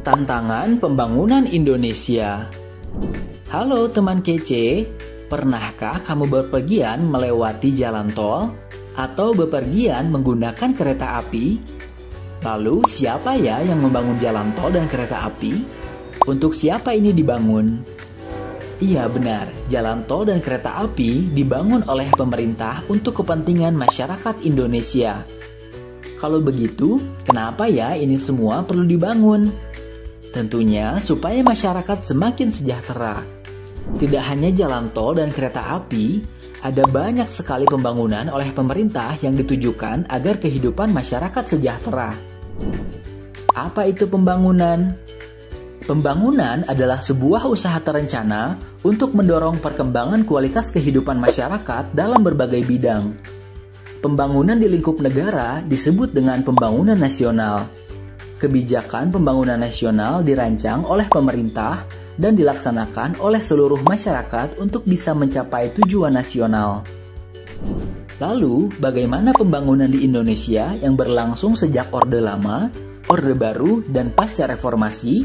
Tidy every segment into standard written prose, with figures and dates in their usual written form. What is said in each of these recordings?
Tantangan pembangunan Indonesia. Halo teman kece, pernahkah kamu bepergian melewati jalan tol atau bepergian menggunakan kereta api? Lalu siapa ya yang membangun jalan tol dan kereta api? Untuk siapa ini dibangun? Iya benar, jalan tol dan kereta api dibangun oleh pemerintah untuk kepentingan masyarakat Indonesia. Kalau begitu, kenapa ya ini semua perlu dibangun? Tentunya supaya masyarakat semakin sejahtera. Tidak hanya jalan tol dan kereta api, ada banyak sekali pembangunan oleh pemerintah yang ditujukan agar kehidupan masyarakat sejahtera. Apa itu pembangunan? Pembangunan adalah sebuah usaha terencana untuk mendorong perkembangan kualitas kehidupan masyarakat dalam berbagai bidang. Pembangunan di lingkup negara disebut dengan pembangunan nasional. Kebijakan pembangunan nasional dirancang oleh pemerintah dan dilaksanakan oleh seluruh masyarakat untuk bisa mencapai tujuan nasional. Lalu, bagaimana pembangunan di Indonesia yang berlangsung sejak Orde Lama, Orde Baru, dan pasca reformasi?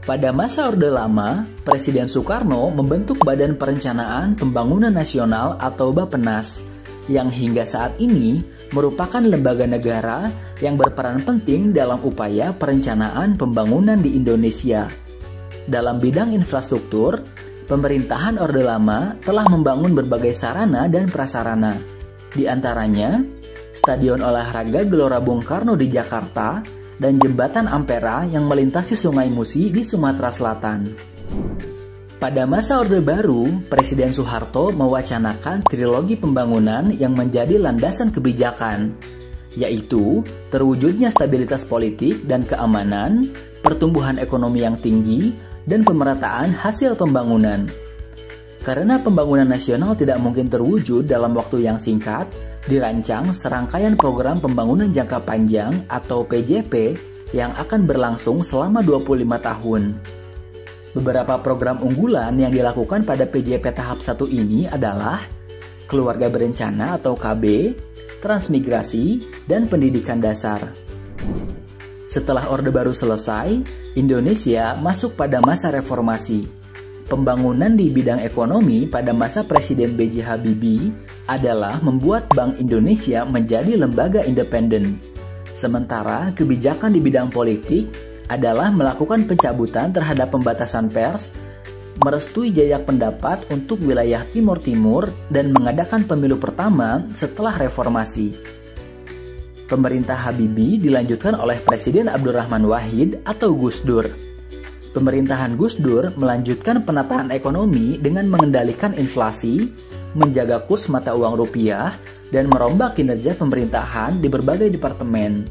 Pada masa Orde Lama, Presiden Soekarno membentuk Badan Perencanaan Pembangunan Nasional atau Bappenas, yang hingga saat ini merupakan lembaga negara yang berperan penting dalam upaya perencanaan pembangunan di Indonesia. Dalam bidang infrastruktur, pemerintahan Orde Lama telah membangun berbagai sarana dan prasarana. Di antaranya, Stadion Olahraga Gelora Bung Karno di Jakarta, dan Jembatan Ampera yang melintasi Sungai Musi di Sumatera Selatan. Pada masa Orde Baru, Presiden Soeharto mewacanakan trilogi pembangunan yang menjadi landasan kebijakan, yaitu terwujudnya stabilitas politik dan keamanan, pertumbuhan ekonomi yang tinggi, dan pemerataan hasil pembangunan. Karena pembangunan nasional tidak mungkin terwujud dalam waktu yang singkat, dirancang serangkaian program pembangunan jangka panjang atau PJP yang akan berlangsung selama 25 tahun. Beberapa program unggulan yang dilakukan pada PJP tahap 1 ini adalah Keluarga Berencana atau KB, Transmigrasi, dan Pendidikan Dasar. Setelah Orde Baru selesai, Indonesia masuk pada masa reformasi. Pembangunan di bidang ekonomi pada masa Presiden B.J. Habibie adalah membuat Bank Indonesia menjadi lembaga independen. Sementara kebijakan di bidang politik adalah melakukan pencabutan terhadap pembatasan pers, merestui jajak pendapat untuk wilayah Timur Timur, dan mengadakan pemilu pertama setelah reformasi. Pemerintah Habibie dilanjutkan oleh Presiden Abdurrahman Wahid atau Gus Dur. Pemerintahan Gus Dur melanjutkan penataan ekonomi dengan mengendalikan inflasi, menjaga kurs mata uang rupiah, dan merombak kinerja pemerintahan di berbagai departemen.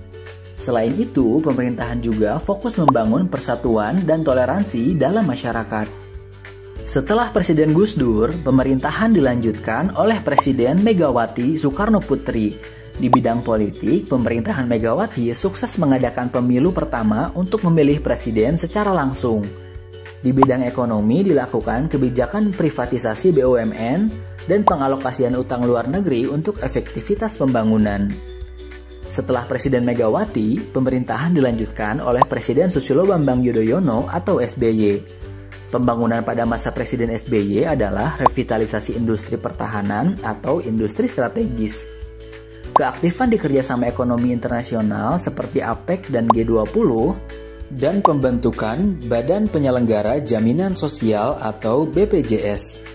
Selain itu, pemerintahan juga fokus membangun persatuan dan toleransi dalam masyarakat. Setelah Presiden Gus Dur, pemerintahan dilanjutkan oleh Presiden Megawati Soekarno Putri. Di bidang politik, pemerintahan Megawati sukses mengadakan pemilu pertama untuk memilih presiden secara langsung. Di bidang ekonomi dilakukan kebijakan privatisasi BUMN dan pengalokasian utang luar negeri untuk efektivitas pembangunan. Setelah Presiden Megawati, pemerintahan dilanjutkan oleh Presiden Susilo Bambang Yudhoyono atau SBY. Pembangunan pada masa Presiden SBY adalah revitalisasi industri pertahanan atau industri strategis. Keaktifan di kerjasama ekonomi internasional seperti APEC dan G20, dan pembentukan Badan Penyelenggara Jaminan Sosial atau BPJS.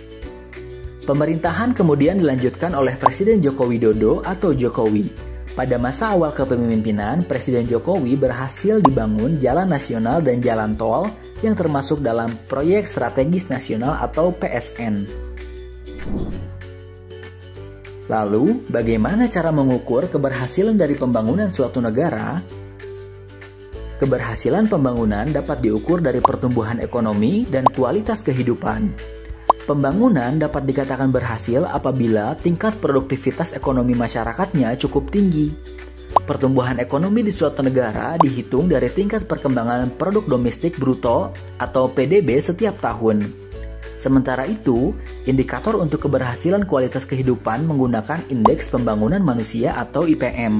Pemerintahan kemudian dilanjutkan oleh Presiden Joko Widodo atau Jokowi. Pada masa awal kepemimpinan, Presiden Jokowi berhasil dibangun jalan nasional dan jalan tol yang termasuk dalam Proyek Strategis Nasional atau PSN. Lalu, bagaimana cara mengukur keberhasilan dari pembangunan suatu negara? Keberhasilan pembangunan dapat diukur dari pertumbuhan ekonomi dan kualitas kehidupan. Pembangunan dapat dikatakan berhasil apabila tingkat produktivitas ekonomi masyarakatnya cukup tinggi. Pertumbuhan ekonomi di suatu negara dihitung dari tingkat perkembangan produk domestik bruto atau PDB setiap tahun. Sementara itu, indikator untuk keberhasilan kualitas kehidupan menggunakan Indeks Pembangunan Manusia atau IPM.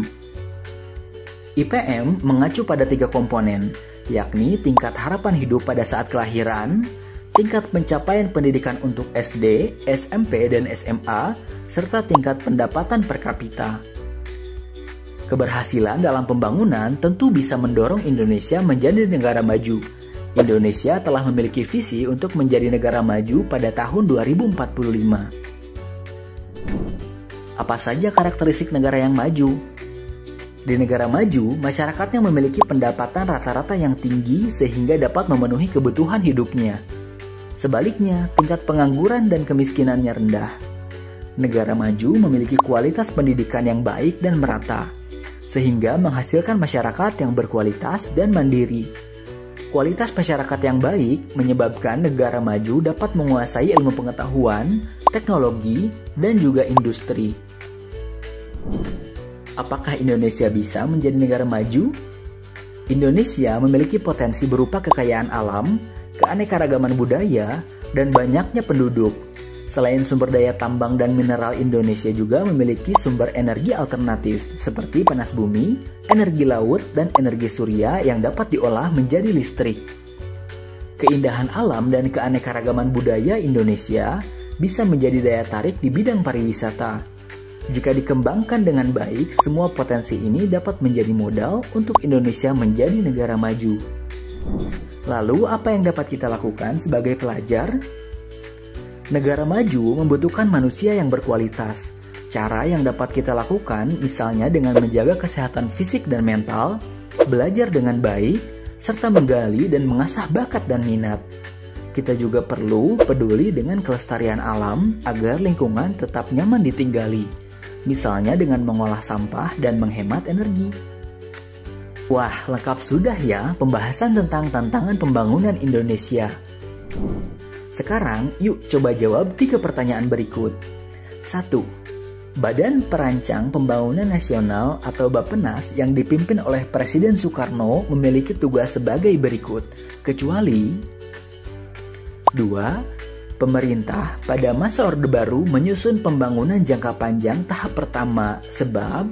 IPM mengacu pada 3 komponen, yakni tingkat harapan hidup pada saat kelahiran, tingkat pencapaian pendidikan untuk SD, SMP, dan SMA, serta tingkat pendapatan per kapita. Keberhasilan dalam pembangunan tentu bisa mendorong Indonesia menjadi negara maju. Indonesia telah memiliki visi untuk menjadi negara maju pada tahun 2045. Apa saja karakteristik negara yang maju? Di negara maju, masyarakatnya memiliki pendapatan rata-rata yang tinggi sehingga dapat memenuhi kebutuhan hidupnya. Sebaliknya, tingkat pengangguran dan kemiskinannya rendah. Negara maju memiliki kualitas pendidikan yang baik dan merata, sehingga menghasilkan masyarakat yang berkualitas dan mandiri. Kualitas masyarakat yang baik menyebabkan negara maju dapat menguasai ilmu pengetahuan, teknologi, dan juga industri. Apakah Indonesia bisa menjadi negara maju? Indonesia memiliki potensi berupa kekayaan alam, keanekaragaman budaya, dan banyaknya penduduk. Selain sumber daya tambang dan mineral, Indonesia juga memiliki sumber energi alternatif seperti panas bumi, energi laut, dan energi surya yang dapat diolah menjadi listrik. Keindahan alam dan keanekaragaman budaya Indonesia bisa menjadi daya tarik di bidang pariwisata. Jika dikembangkan dengan baik, semua potensi ini dapat menjadi modal untuk Indonesia menjadi negara maju. Lalu, apa yang dapat kita lakukan sebagai pelajar? Negara maju membutuhkan manusia yang berkualitas. Cara yang dapat kita lakukan misalnya dengan menjaga kesehatan fisik dan mental, belajar dengan baik, serta menggali dan mengasah bakat dan minat. Kita juga perlu peduli dengan kelestarian alam agar lingkungan tetap nyaman ditinggali. Misalnya dengan mengolah sampah dan menghemat energi. Wah, lengkap sudah ya pembahasan tentang tantangan pembangunan Indonesia. Sekarang, yuk coba jawab 3 pertanyaan berikut. 1. Badan Perancang Pembangunan Nasional atau Bappenas yang dipimpin oleh Presiden Soekarno memiliki tugas sebagai berikut, kecuali 2. Pemerintah pada masa Orde Baru menyusun pembangunan jangka panjang tahap pertama sebab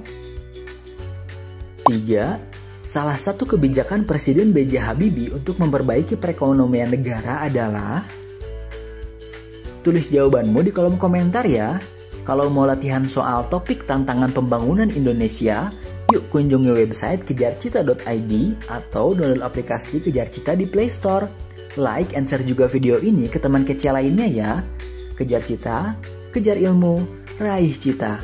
3. Salah satu kebijakan Presiden B.J. Habibie untuk memperbaiki perekonomian negara adalah. Tulis jawabanmu di kolom komentar ya. Kalau mau latihan soal topik tantangan pembangunan Indonesia, yuk kunjungi website kejarcita.id atau download aplikasi Kejar Cita di Play Store. Like and share juga video ini ke teman kecil lainnya ya. Kejar cita, kejar ilmu, raih cita.